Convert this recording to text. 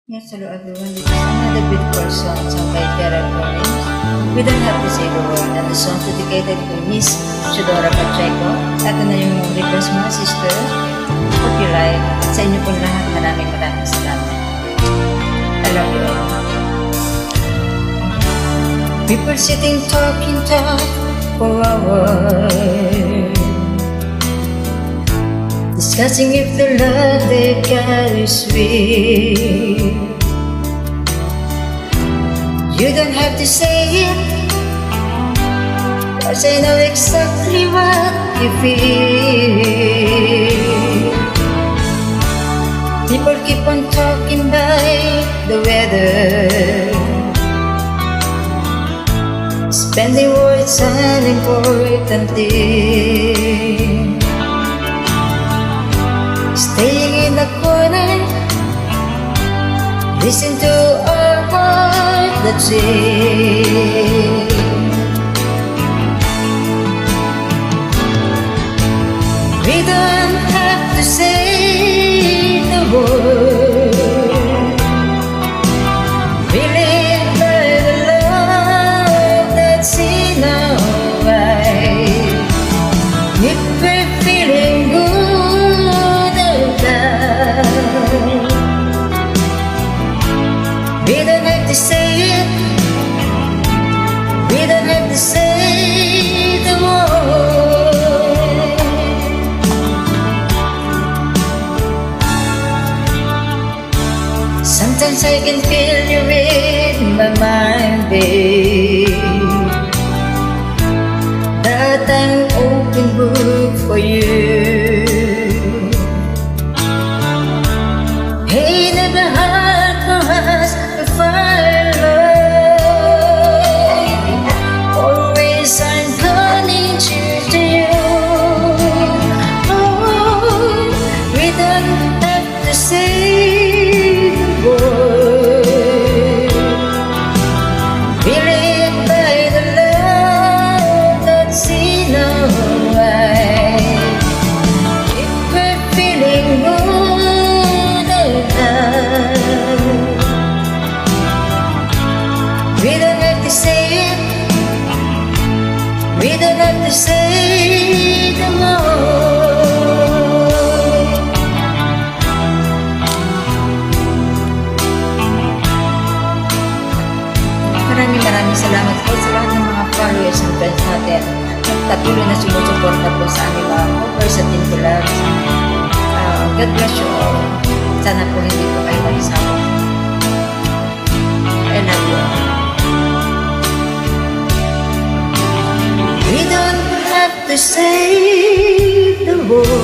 Yes, hello everyone. This is another beautiful song sung by Gerald Collins. We don't have to say the word, and the song dedicated to Miss Chidora Pacheco. Ito na yung request mo, sister. Hope you like. At sa inyo pong lahat, maraming salamat. I love you all. People sitting talking for hours, discussing if the love they got is real. You don't have to say it, 'cause I know exactly what you feel. People keep on talking by the weather, spending words on important things, staying in the corner, listen to our heart that's it. We don't have to say the word, we live by the love that's in our eyes. If we're feeling good, we don't have to say it, we don't have to say the word. Sometimes I can feel you in my mind, babe, that I'm open book for you. Hey, never hard for us to find love. Always I'm calling to you. Oh, we don't have to say the word. We live by the love that's in our eyes. If we're feeling good, we don't have to say it, we don't have to say the word. Maraming salamat po sa lahat ng mga followers and friends natin at patuloy na sumusuporta po sa aming mga covers at intulad. God bless you all. Sana po hindi po kayo mag-isawa. I love you all. We don't have to say the word.